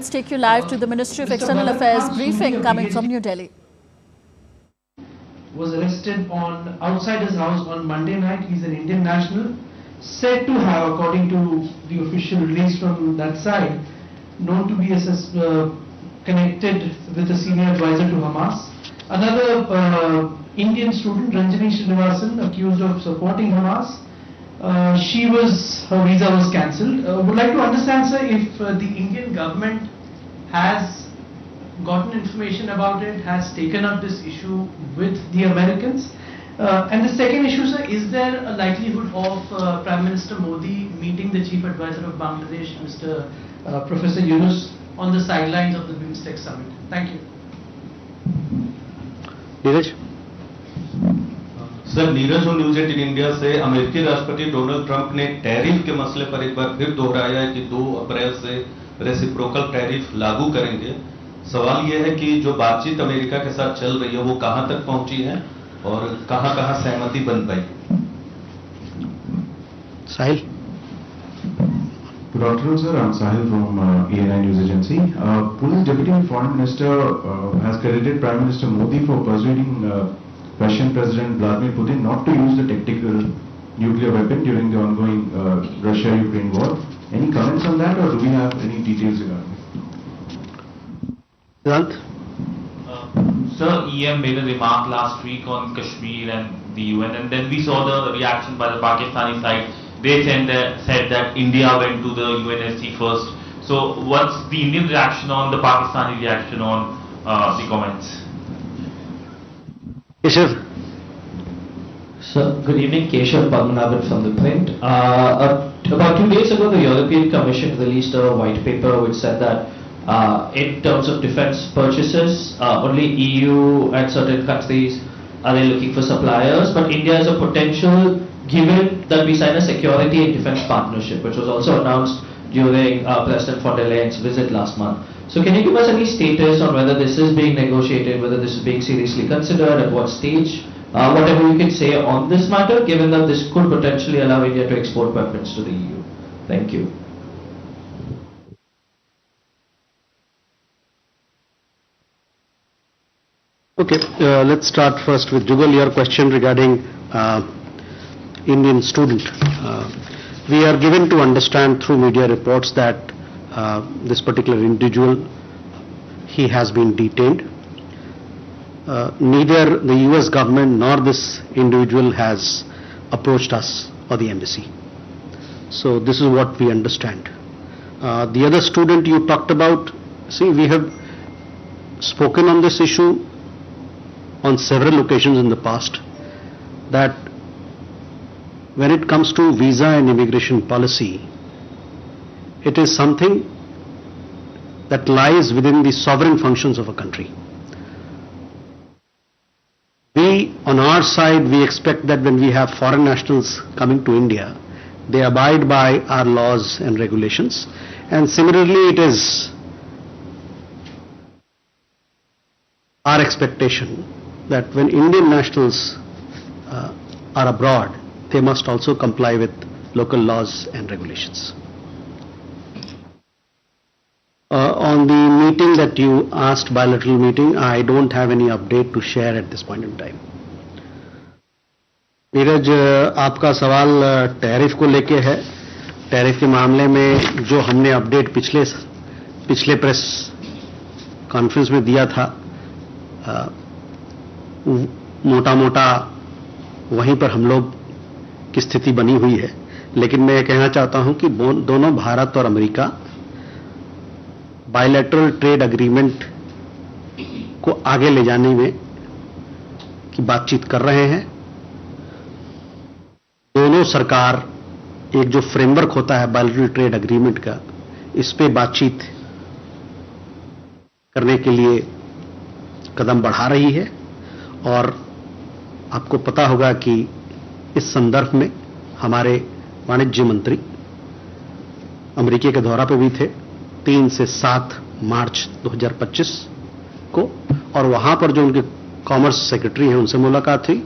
Let's take you live to the Ministry of External Affairs briefing coming from New Delhi. Was arrested on outside his house on Monday night. He's an Indian national, said to have, according to the official release from that side, known to be connected with a senior advisor to Hamas. Another Indian student, Ranjini Srinivasan, accused of supporting Hamas. Her visa was cancelled. Would like to understand, sir, if the Indian government has gotten information about it, has taken up this issue with the Americans. And the second issue, sir, is there a likelihood of Prime Minister Modi meeting the Chief Advisor of Bangladesh, Mr. Professor Yunus, on the sidelines of the BIMSTEC summit? Thank you. Neeraj sir, Neeraj और news 18 India से अमेरिकी राष्ट्रपति Donald Trump ने tariff के मसले पर एक बार फिर दोहराया है कि 2 अप्रैल से रेसिप्रोकल टैरिफ लागू करेंगे। सवाल यह है कि जो बातचीत अमेरिका के साथ चल रही है वो कहां तक पहुंची है और कहां-कहां सहमति बन पाई। साहिल। Good afternoon, sir. I'm Sahil from ENI News Agency. Pune's Deputy Foreign Minister has credited Prime Minister Modi for persuading Russian President Vladimir Putin not to use the tactical nuclear weapon during the ongoing Russia-Ukraine war. Any comments on that, or do we have any details regarding it? Sir, EM made a remark last week on Kashmir and the UN, and then we saw the reaction by the Pakistani side. They said that India went to the UNSC first. So what's the Indian reaction on the Pakistani reaction on the comments? Keshav. Sir, good evening. Keshav Padmanabhan from the Print. About 2 days ago, the European Commission released a white paper which said that in terms of defense purchases, only EU and certain countries are they looking for suppliers, but India is a potential, given that we signed a security and defense partnership, which was also announced during President von der Leyen's visit last month. So can you give us any status on whether this is being negotiated, whether this is being seriously considered, at what stage, whatever you can say on this matter, given that this could potentially allow India to export weapons to the EU? Thank you. Okay, let's start first with Jugal, your question regarding Indian student. We are given to understand through media reports that this particular individual, he has been detained. Neither the US government nor this individual has approached us or the embassy. So this is what we understand. The other student you talked about, see, we have spoken on this issue on several occasions in the past, that when it comes to visa and immigration policy, it is something that lies within the sovereign functions of a country. We, on our side, we expect that when we have foreign nationals coming to India, they abide by our laws and regulations. And similarly, it is our expectation that when Indian nationals are abroad, they must also comply with local laws and regulations. On the meeting that you asked, bilateral meeting, I don't have any update to share at this point in time. Neeraj, आपका सवाल tariff को लेके है। Tariff के मामले में जो हमने अपडेट पिछले प्रेस कॉन्फ्रेंस में दिया था, मोटा मोटा वहीं पर हम लोग की स्थिति बनी हुई है। लेकिन मैं कहना चाहता हूं कि दोनों भारत और अमेरिका बायलैटरल ट्रेड एग्रीमेंट को आगे ले जाने में की बातचीत कर रहे हैं। दोनों सरकार एक जो फ्रेमवर्क होता है बायलैटरल ट्रेड एग्रीमेंट का, इस पे बातचीत करने के लिए कदम बढ़ा रही है। और आपको पता होगा कि इस संदर्भ में हमारे वाणिज्य मंत्री अमेरिका के दौरा पर भी थे 3 से 7 मार्च 2025 को, और वहां पर जो उनके कॉमर्स सेक्रेटरी हैं उनसे मुलाकात हुई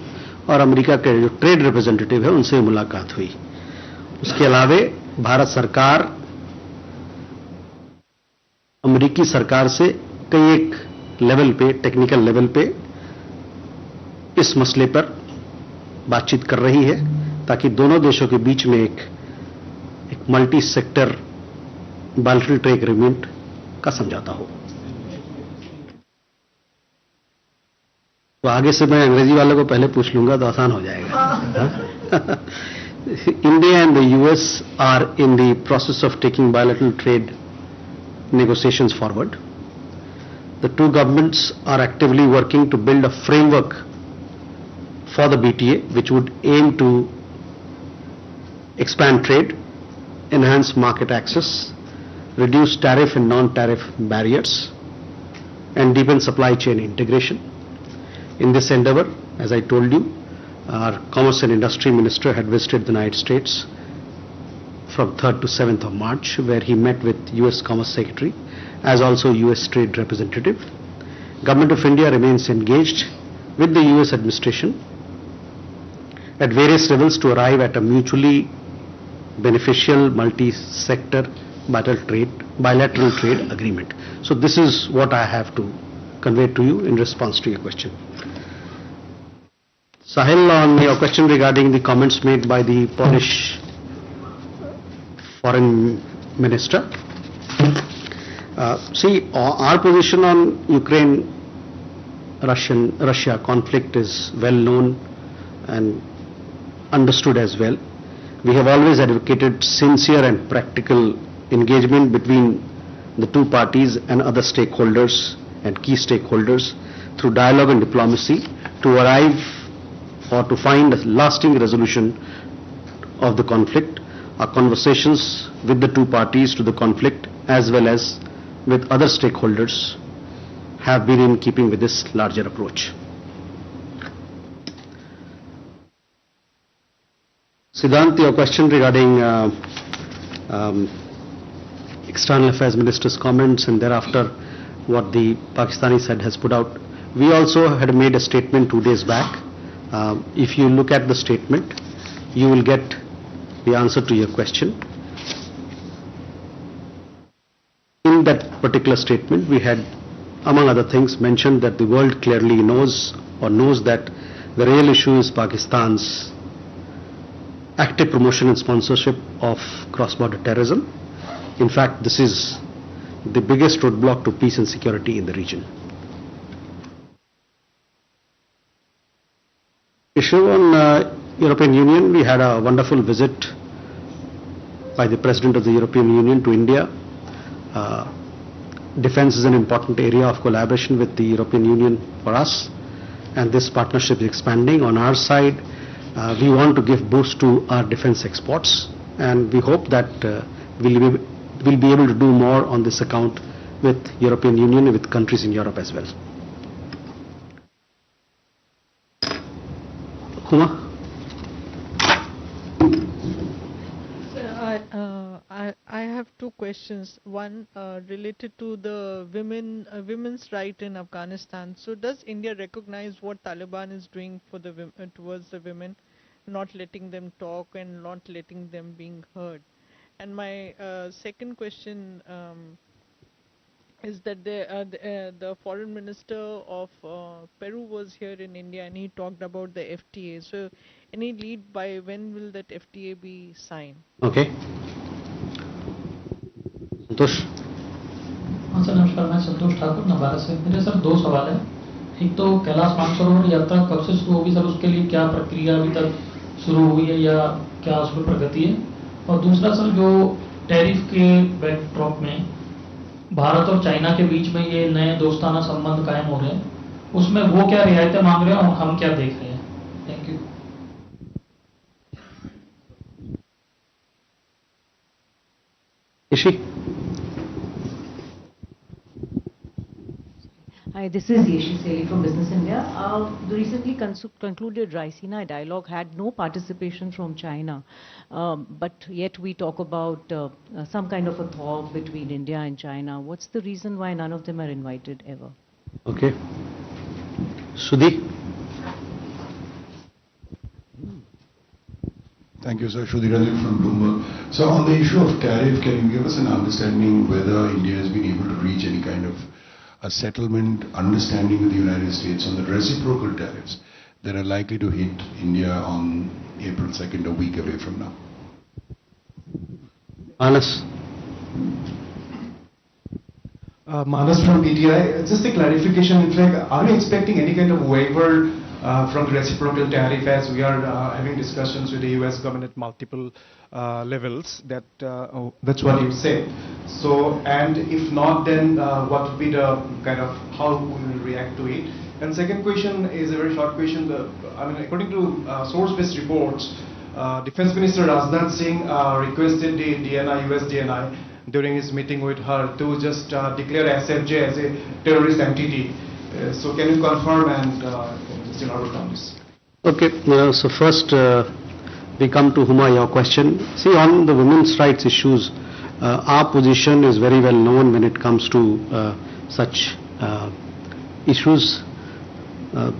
और अमेरिका के जो ट्रेड रिप्रेजेंटेटिव है उनसे मुलाकात हुई। उसके अलावे भारत सरकार अमेरिकी सरकार से कई एक लेवल पे, टेक्निकल लेवल पे इस मसले पर बातचीत कर रही है ताकि दोनों देशों के बीच में एक multi sector bilateral trade agreement का समझौता हो। तो आगे से मैं अंग्रेजी वालों को पहले पूछ लूंगा तो आसान हो जाएगा। India and the US are in the process of taking bilateral trade negotiations forward. The two governments are actively working to build a framework for the BTA, which would aim to expand trade, enhance market access, reduce tariff and non-tariff barriers, and deepen supply chain integration. In this endeavor, as I told you, our Commerce and Industry Minister had visited the United States from 3rd to 7th of March, where he met with US Commerce Secretary as also US Trade Representative. Government of India remains engaged with the US administration at various levels to arrive at a mutually beneficial multi-sector bilateral trade agreement. So this is what I have to convey to you in response to your question. Sahil, on your question regarding the comments made by the Polish Foreign Minister, see, our position on Ukraine-Russia conflict is well known and understood as well. We have always advocated sincere and practical engagement between the two parties and other stakeholders and key stakeholders through dialogue and diplomacy to arrive or to find a lasting resolution of the conflict. Our conversations with the two parties to the conflict as well as with other stakeholders have been in keeping with this larger approach. Siddhant, your question regarding External Affairs Minister's comments and thereafter what the Pakistani side has put out. We also had made a statement 2 days back. If you look at the statement, you will get the answer to your question. In that particular statement, we had, among other things, mentioned that the world clearly knows that the real issue is Pakistan's active promotion and sponsorship of cross-border terrorism. In fact, this is the biggest roadblock to peace and security in the region. Issue on European Union, we had a wonderful visit by the President of the European Union to India. Defence is an important area of collaboration with the European Union for us, and this partnership is expanding. On our side, we want to give boost to our defence exports, and we hope that we'll be able to do more on this account with European Union and with countries in Europe as well. Huma? I have two questions. One related to the women's right in Afghanistan. So does India recognize what Taliban is doing for the towards the women, not letting them talk and not letting them being heard? And my second question is that the foreign minister of Peru was here in India and he talked about the FTA. So any lead by when will that FTA be signed? Okay. संतोष? हाँ sir, नमस्कार। मैं संतोष ठाकुर नवादा से। मेरे sir दो सवाल हैं। एक तो कैलाश मानसरोवर यात्रा कब से शुरू होगी सर, उसके लिए क्या प्रक्रिया अभी तक शुरू हुई है या क्या उसमें प्रगति है? और दूसरा सर, जो टैरिफ के बैकड्रॉप में भारत और चाइना के बीच में ये नए दोस्ताना संबंध कायम हो रहे हैं, उसमें वो क्या रियायतें मांग रहे हैं और हम क्या देख रहे हैं? Thank you. Ishi? Hi, this is Yeshi Seli from Business India. The recently concluded Raisina dialogue had no participation from China, but yet we talk about some kind of a talk between India and China. What's the reason why none of them are invited ever? Okay. Sudhi? Thank you, sir. Randhir from Bloomberg. So on the issue of tariff, can you give us an understanding whether India has been able to reach any kind of a settlement understanding with the United States on the reciprocal tariffs that are likely to hit India on April 2nd, a week away from now? Manas. Manas from PTI. Just a clarification, in fact, are you expecting any kind of waiver from the reciprocal tariff, as we are having discussions with the US government at multiple levels? That's what you said. So, and if not, then what would be the kind of, how we will react to it? And second question is a very short question. According to source-based reports, Defense Minister Rajnath Singh requested the DNI, US DNI, during his meeting with her to just declare SFJ as a terrorist entity. So can you confirm and just elaborate on this? Okay, so first we come to Huma, your question. See, on the women's rights issues, our position is very well known when it comes to such issues.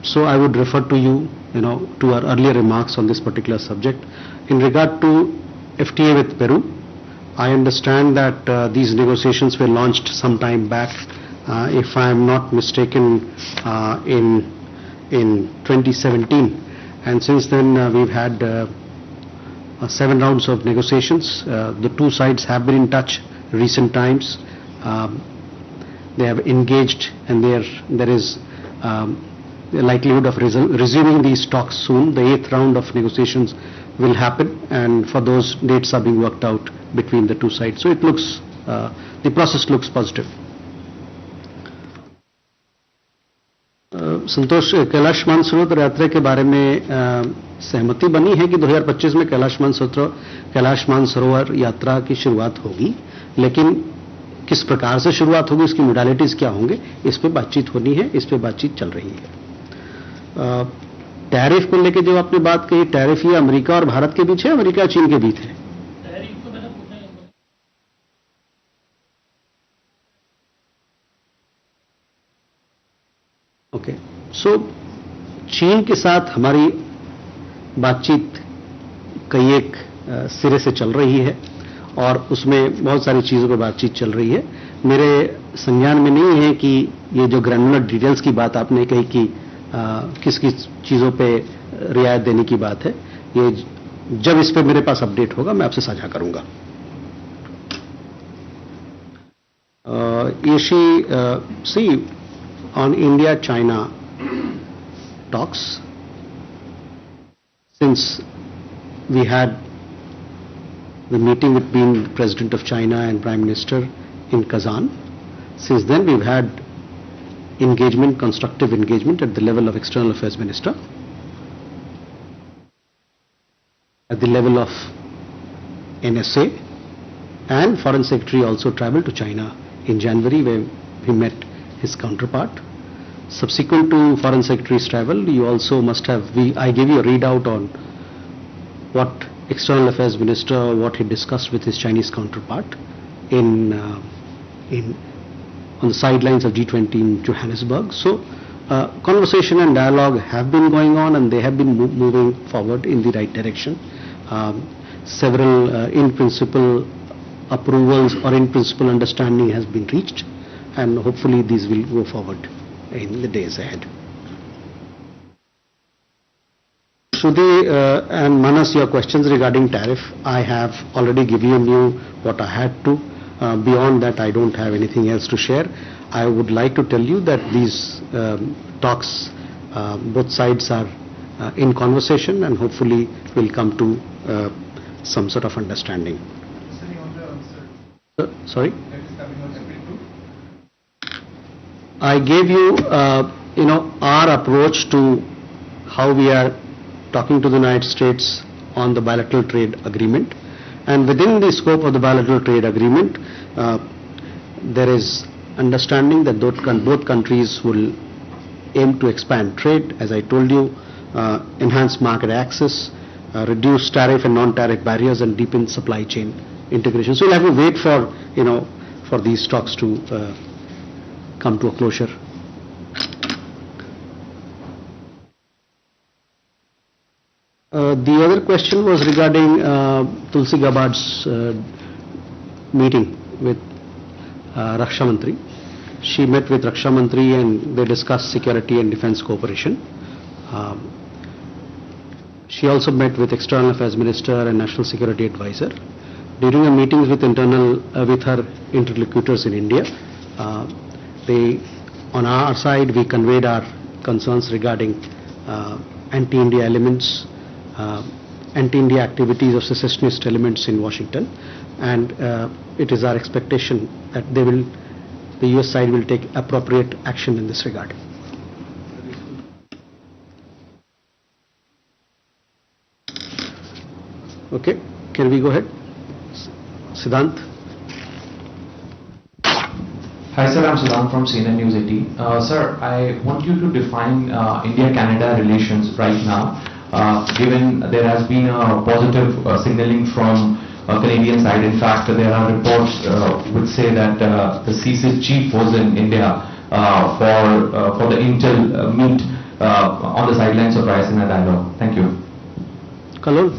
So I would refer to you, to our earlier remarks on this particular subject. In regard to FTA with Peru, I understand that these negotiations were launched some time back, if I am not mistaken, in 2017, and since then we've had 7 rounds of negotiations. The two sides have been in touch recent times. They have engaged, and there is the likelihood of resuming these talks soon. The 8th round of negotiations will happen, and for those, dates are being worked out between the two sides. So it looks, the process looks positive. संतोष, कैलाश मानसरोवर यात्रा के बारे में सहमति बनी है कि 2025 में कैलाश मानसरोवर यात्रा की शुरुआत होगी, लेकिन किस प्रकार से शुरुआत होगी, इसकी मोडालिटीज क्या होंगे, इस पे बातचीत होनी है, इस पे बातचीत चल रही है। टैरिफ को लेके जो आपने बात कही, टैरिफ ये अमेरिका और भारत के बीच है, अमेरिका और चीन के बीच है? ओके, सो चीन के साथ हमारी बातचीत कई एक सिरे से चल रही है और उसमें बहुत सारी चीज़ों पर बातचीत चल रही है। मेरे संज्ञान में नहीं है कि ये जो ग्रैनुलर डिटेल्स की बात आपने कही कि किस किस चीज़ों पे रियायत देने की बात है, ये जब इस पे मेरे पास अपडेट होगा मैं आपसे साझा करूंगा। सी on India-China talks, since we had the meeting between the President of China and Prime Minister in Kazan, since then we've had engagement, constructive engagement at the level of External Affairs Minister, at the level of NSA, and Foreign Secretary also travelled to China in January, where he met his counterpart. Subsequent to Foreign Secretary's travel, you also must have, I gave you a readout on what External Affairs Minister, what he discussed with his Chinese counterpart on the sidelines of G20 in Johannesburg. So conversation and dialogue have been going on, and they have been moving forward in the right direction. Several in principle approvals or in principle understanding has been reached, and hopefully these will go forward in the days ahead. Shruti and Manas, your questions regarding tariff, I have already given you what I had to. Beyond that, I don't have anything else to share. I would like to tell you that these talks, both sides are in conversation, and hopefully will come to some sort of understanding. Sorry? I gave you, our approach to how we are talking to the United States on the bilateral trade agreement, and within the scope of the bilateral trade agreement, there is understanding that both countries will aim to expand trade, as I told you, enhance market access, reduce tariff and non-tariff barriers, and deepen supply chain integration. So we'll have to wait for, for these talks to come to a closure. The other question was regarding Tulsi Gabbard's meeting with Raksha Mantri. She met with Raksha Mantri and they discussed security and defense cooperation. She also met with External Affairs Minister and National Security Advisor. During her meetings with her interlocutors in India, on our side we conveyed our concerns regarding anti-India elements, anti-India activities of secessionist elements in Washington, and it is our expectation that the US side will take appropriate action in this regard. Okay, can we go ahead? Siddhant. Hi sir, I'm Siddhant from CNN News 18. Sir, I want you to define India-Canada relations right now, given there has been a positive signaling from Canadian side. In fact, there are reports which say that the CSIS chief was in India for the Intel meet on the sidelines of Raisina dialogue. Thank you. Kalol.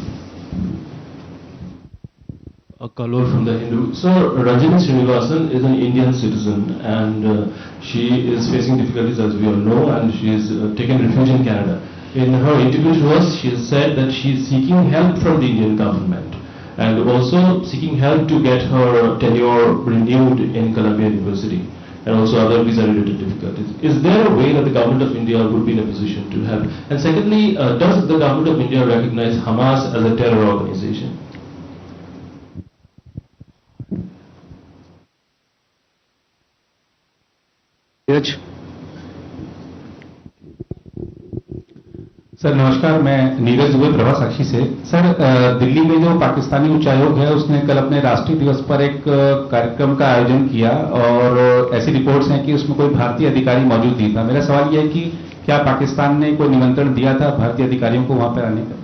Kalor from the Hindu. So Rajini Srinivasan is an Indian citizen and she is facing difficulties, as we all know, and she is taken refuge in Canada. In her interview to us, she has said that she is seeking help from the Indian government and also seeking help to get her tenure renewed in Columbia University and also other visa-related difficulties. Is there a way that the government of India would be in a position to help? And secondly, does the government of India recognize Hamas as a terror organization? Sir नमस्कार, मैं नीरज दुबे प्रभा साक्षी से। Sir Delhi में जो पाकिस्तानी उच्चायोग है उसने कल अपने राष्ट्रीय दिवस पर एक कार्यक्रम का आयोजन किया और ऐसी रिपोर्ट्स हैं कि उसमें कोई भारतीय अधिकारी मौजूद नहीं था। मेरा सवाल यह है कि क्या पाकिस्तान ने कोई निमंत्रण दिया था भारतीय अधिकारियों को वहां पर आने का?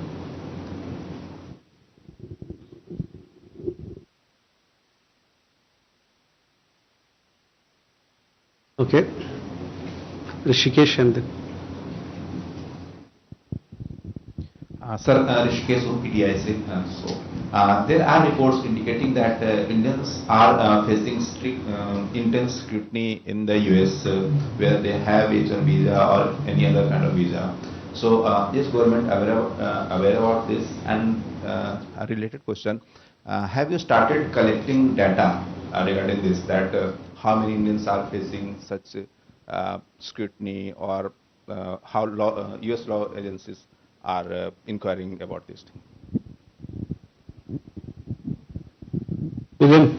Okay. Rishikesh and then. Sir, Rishikesh from PDI. There are reports indicating that Indians are facing strict, intense scrutiny in the US, where they have H1 visa or any other kind of visa. So, is government aware about this? And a related question: have you started collecting data regarding this? That how many Indians are facing such scrutiny, or how US law agencies are inquiring about this thing? William.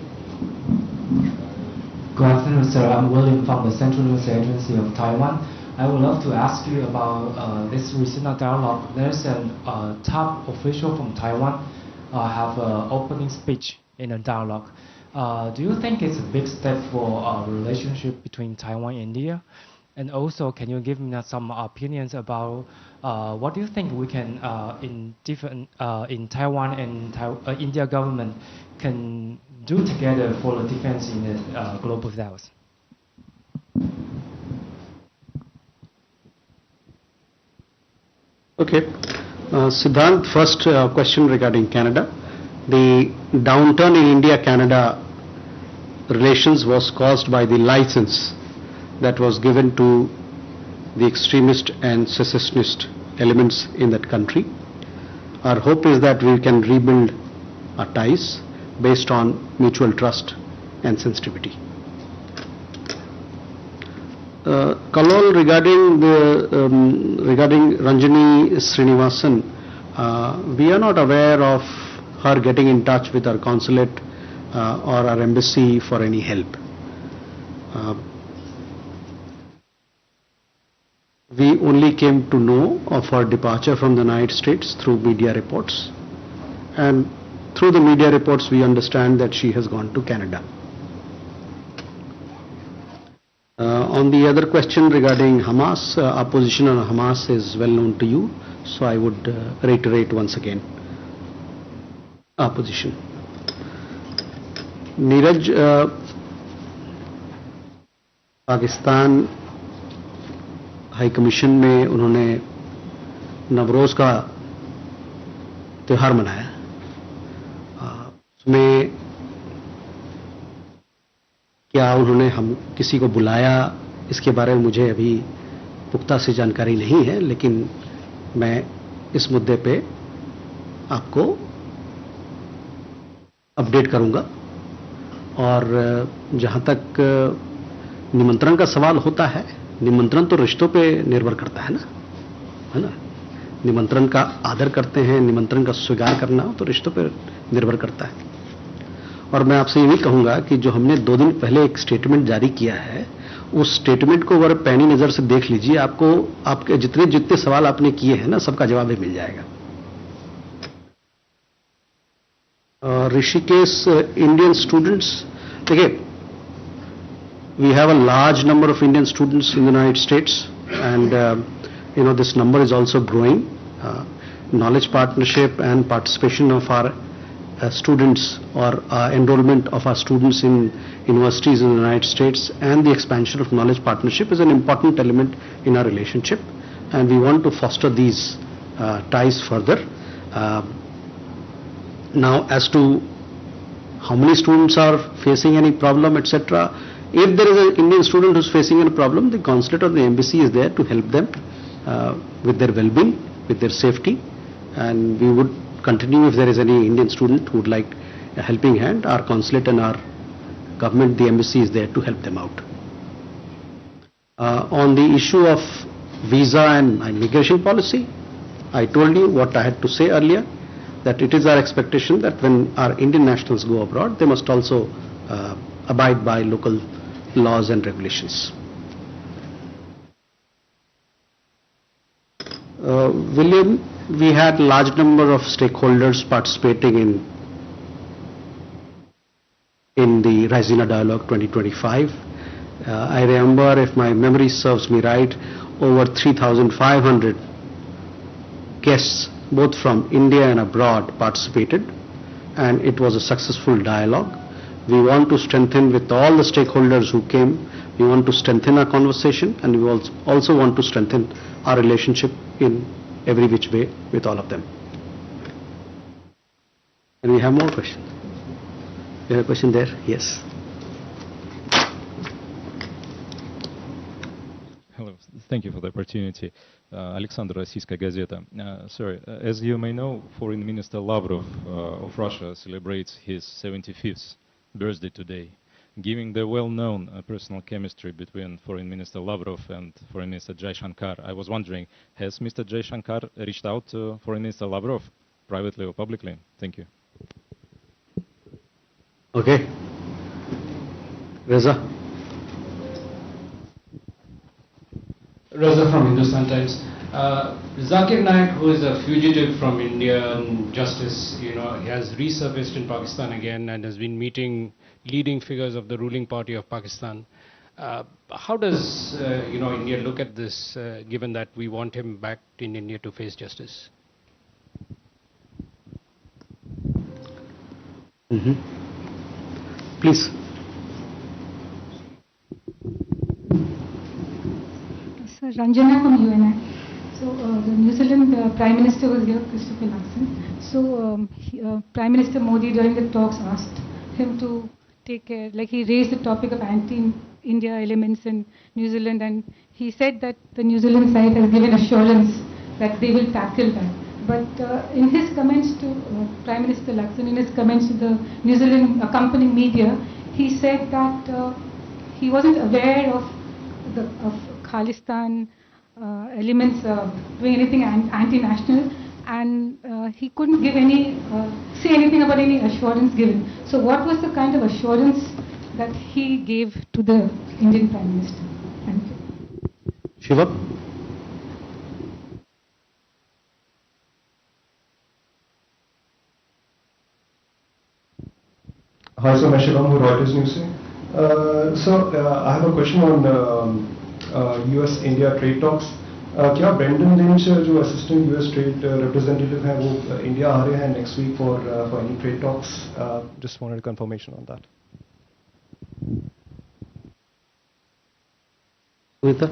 Good afternoon, sir. I'm William from the Central News Agency of Taiwan. I would love to ask you about this recent dialogue. There's a top official from Taiwan have an opening speech in a dialogue. Do you think it's a big step for a relationship between Taiwan and India? And also, can you give me some opinions about what do you think we can in Taiwan and India government can do together for the defense in the global south? Okay. Siddhant, first question regarding Canada. The downturn in India-Canada relations was caused by the license that was given to the extremist and secessionist elements in that country. Our hope is that we can rebuild our ties based on mutual trust and sensitivity. Kalol, regarding Ranjini Srinivasan, we are not aware of her getting in touch with our consulate or our embassy for any help. We only came to know of her departure from the United States through media reports, and through the media reports we understand that she has gone to Canada. On the other question regarding Hamas, our position on Hamas is well known to you, so I would reiterate once again our position. Neeraj, Pakistan high commission में उन्होंने नवरोज़ का त्यौहार मनाया। उसमें क्या उन्होंने हम किसी को बुलाया, इसके बारे में मुझे अभी पुख्ता से जानकारी नहीं है, लेकिन मैं इस मुद्दे पे आपको अपडेट करूंगा। और जहां तक निमंत्रण का सवाल होता है, निमंत्रण तो रिश्तों पे निर्भर करता है ना। निमंत्रण का आदर करते हैं, निमंत्रण का स्वीकार करना तो रिश्तों पे निर्भर करता है। और मैं आपसे ये भी कहूंगा कि जो हमने 2 दिन पहले एक स्टेटमेंट जारी किया है, उस स्टेटमेंट को अगर पैनी नजर से देख लीजिए, आपको आपके जितने जितने सवाल आपने किए हैं ना, सबका जवाब भी मिल जाएगा। ऋषिकेश इंडियन स्टूडेंट्स, देखिए, we have a large number of Indian students in the United States, and this number is also growing. Knowledge partnership and participation of our students, or enrollment of our students in universities in the United States, and the expansion of knowledge partnership is an important element in our relationship, and we want to foster these ties further. Now, as to how many students are facing any problem, etc., if there is an Indian student who is facing a problem, the consulate or the embassy is there to help them with their well-being, with their safety, and we would continue if there is any Indian student who would like a helping hand. Our consulate and our government, the embassy, is there to help them out. On the issue of visa and immigration policy, I told you what I had to say earlier, that it is our expectation that when our Indian nationals go abroad, they must also abide by local laws and regulations. William, we had large number of stakeholders participating in the Raisina Dialogue 2025. I remember, if my memory serves me right, over 3,500 guests, both from India and abroad, participated, and it was a successful dialogue. We want to strengthen with all the stakeholders who came. We want to strengthen our conversation, and we also want to strengthen our relationship in every which way with all of them. And we have more questions. You have a question there? Yes. Hello, thank you for the opportunity. Alexander, Российская газета. Sir, as you may know, Foreign Minister Lavrov of Russia celebrates his 75th birthday today. Given the well-known personal chemistry between Foreign Minister Lavrov and Foreign Minister Jaishankar, I was wondering, has Mr. Jaishankar reached out to Foreign Minister Lavrov, privately or publicly? Thank you. Okay. Reza. Reza from Hindustan Times. Zakir Naik, who is a fugitive from Indian justice, he has resurfaced in Pakistan again and has been meeting leading figures of the ruling party of Pakistan. How does India look at this, given that we want him back in India to face justice? Please. Sir, Ranjana from UNI. So the New Zealand Prime Minister was here, Christopher Luxon. So Prime Minister Modi during the talks asked him to take care, like he raised the topic of anti-India elements in New Zealand, and he said that the New Zealand side has given assurance that they will tackle that. But in his comments to Prime Minister Luxon, in his comments to the New Zealand accompanying media, he said that he wasn't aware of Khalistan elements doing anything anti-national, and he couldn't give say anything about any assurance given. So what was the kind of assurance that he gave to the Indian Prime Minister? Thank you. Shiva? Hi, sir. I'm Shivam, Reuters News. I have a question on US-India trade talks. क्या Brendan Lynch जो assistant US trade representative हैं वो India आ रहे हैं next week for any trade talks? Just wanted confirmation on that. Sunita?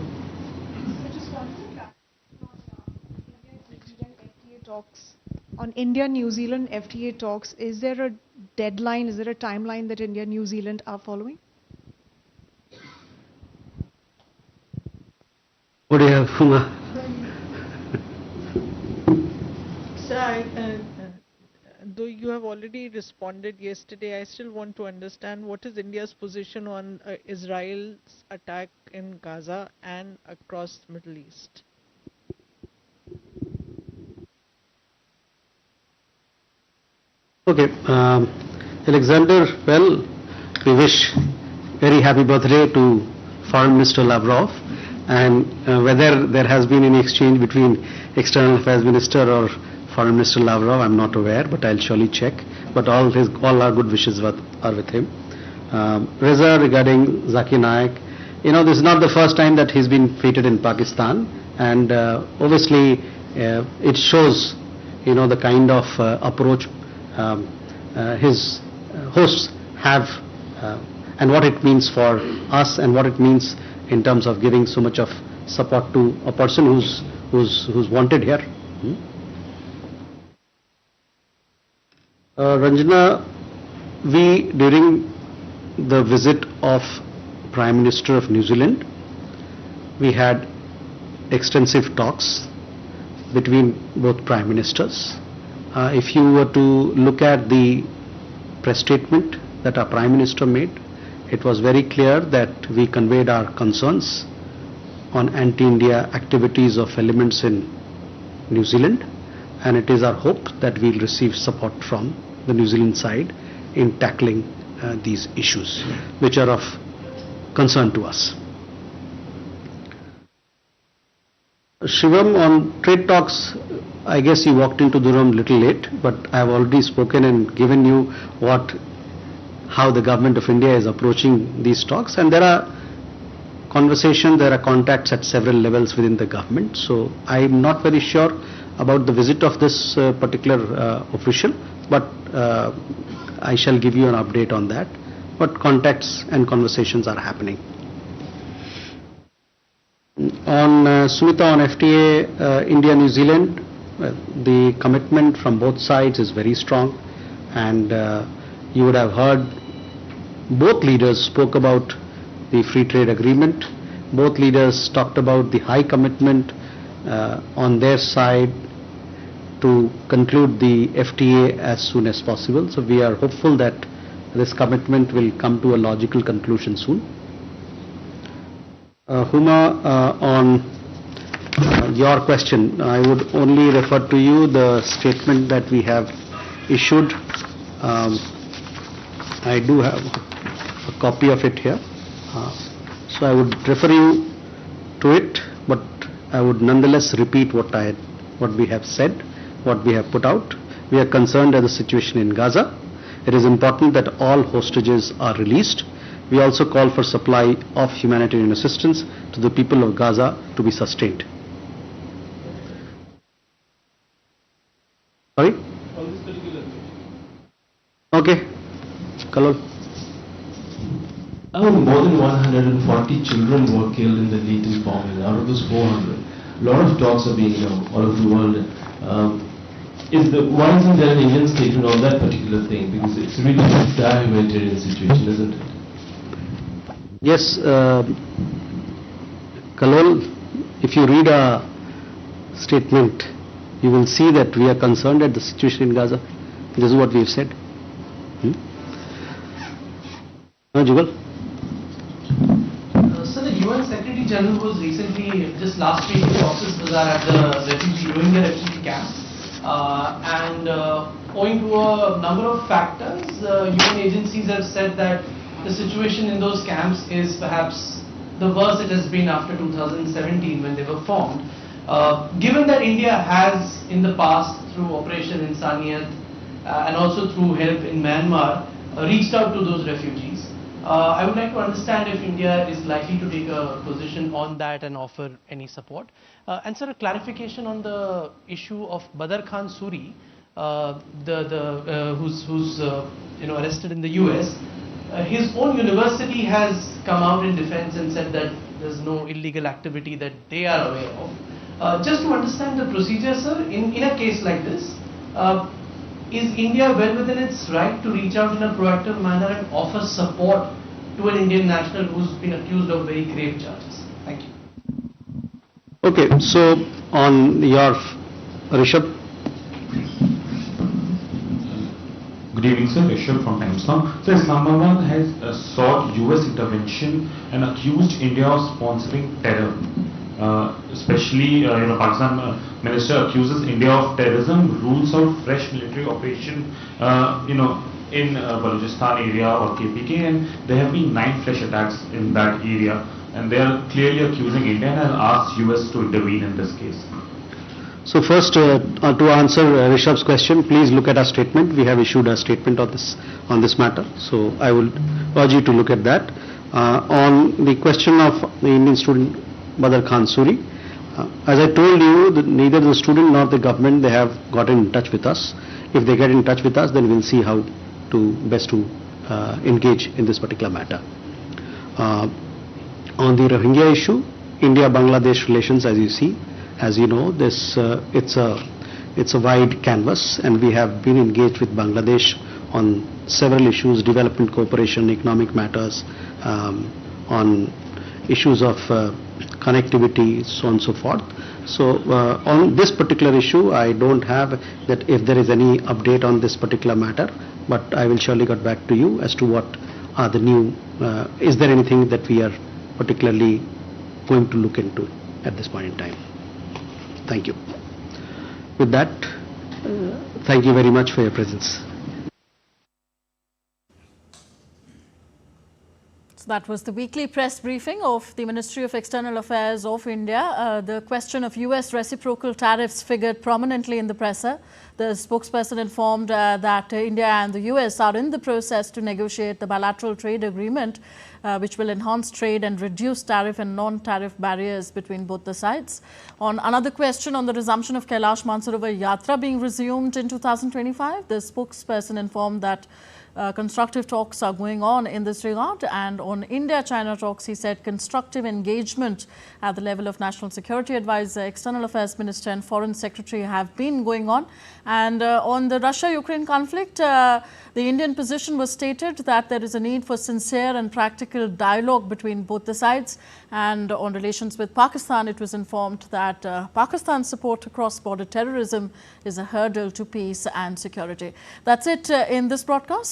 Talks On India-New Zealand FTA talks, is there a deadline, is there a timeline that India and New Zealand are following? What do you have, Huma? Sir, though you have already responded yesterday, I still want to understand what is India's position on Israel's attack in Gaza and across the Middle East. Okay, Alexander, well, we wish very happy birthday to Foreign Minister Lavrov, and whether there has been any exchange between External Affairs Minister or Foreign Minister Lavrov, I'm not aware, but I'll surely check. But all our good wishes are with him. Reza, regarding Zakir Naik, this is not the first time that he's been treated in Pakistan, and obviously it shows, the kind of approach his hosts have, and what it means for us, and what it means in terms of giving so much of support to a person who's wanted here. Ranjana, we, during the visit of Prime Minister of New Zealand, we had extensive talks between both Prime Ministers. If you were to look at the press statement that our Prime Minister made, it was very clear that we conveyed our concerns on anti-India activities of elements in New Zealand, and it is our hope that we'll receive support from the New Zealand side in tackling these issues, which are of concern to us. Shivam, on trade talks, I guess you walked into the room a little late, but I've already spoken and given you how the government of India is approaching these talks, and there are conversations, there are contacts at several levels within the government. So I'm not very sure about the visit of this particular official, but I shall give you an update on that. But contacts and conversations are happening. On Sumita, on FTA, India-New Zealand, the commitment from both sides is very strong, and you would have heard both leaders spoke about the free trade agreement. Both leaders talked about the high commitment on their side to conclude the FTA as soon as possible. So we are hopeful that this commitment will come to a logical conclusion soon. Huma, on your question, I would only refer to you the statement that we have issued. I do have a copy of it here, so I would refer you to it, but I would nonetheless repeat what we have said, what we have put out. We are concerned at the situation in Gaza. It is important that all hostages are released. We also call for supply of humanitarian assistance to the people of Gaza to be sustained. Sorry? Okay. Kalol. More than 140 children were killed in the lethal bombing. Out of those 400, a lot of talks are being all over the world. Why isn't there an Indian statement on that particular thing? Because it's really a dire humanitarian situation, isn't it? Yes, Kalol, if you read a statement, you will see that we are concerned at the situation in Gaza. This is what we have said. Jugal? So the UN Secretary General was recently, just last week, in Cox's Bazar at the refugee camps, and owing to a number of factors, UN agencies have said that the situation in those camps is perhaps the worst it has been after 2017 when they were formed. Given that India has in the past through Operation Insaniyat and also through help in Myanmar reached out to those refugees, I would like to understand if India is likely to take a position on that and offer any support. And sir, a clarification on the issue of Badr Khan Suri, who's arrested in the US. His own university has come out in defense and said that there's no illegal activity that they are aware of. Just to understand the procedure, sir, in a case like this, Is India well within its right to reach out in a proactive manner and offer support to an Indian national who's been accused of very grave charges? Thank you. Okay, so on your Rishabh. Good evening, sir. Rishabh from Times Now. So Islamabad has sought US intervention and accused India of sponsoring terror. Especially, Pakistan minister accuses India of terrorism, rules out fresh military operation, in Balochistan area or KPK, and there have been 9 fresh attacks in that area, and they are clearly accusing India and has asked US to intervene in this case. So first, to answer Rishabh's question, please look at our statement. We have issued a statement on this matter. So I will urge you to look at that. On the question of the Indian student Badr Khan Suri, as I told you, neither the student nor the government, they have gotten in touch with us. If they get in touch with us, then we'll see how to best to engage in this particular matter. On the Rohingya issue, India-Bangladesh relations, as you know, this it's a wide canvas, and we have been engaged with Bangladesh on several issues: development cooperation, economic matters, on issues of connectivity, so on and so forth. So on this particular issue, I don't have that if there is any update on this particular matter, but I will surely get back to you as to what are the new. Is there anything that we are particularly going to look into at this point in time? Thank you. With that, thank you very much for your presence. So that was the weekly press briefing of the Ministry of External Affairs of India. The question of US reciprocal tariffs figured prominently in the presser. The spokesperson informed that India and the US are in the process to negotiate the bilateral trade agreement, which will enhance trade and reduce tariff and non-tariff barriers between both the sides. On another question on the resumption of Kailash Mansarovar Yatra being resumed in 2025, the spokesperson informed that constructive talks are going on in this regard, and on India-China talks, he said constructive engagement at the level of National Security Advisor, External Affairs Minister and Foreign Secretary have been going on. And on the Russia-Ukraine conflict, the Indian position was stated that there is a need for sincere and practical dialogue between both the sides. And on relations with Pakistan, it was informed that Pakistan's support to cross-border terrorism is a hurdle to peace and security. That's it in this broadcast.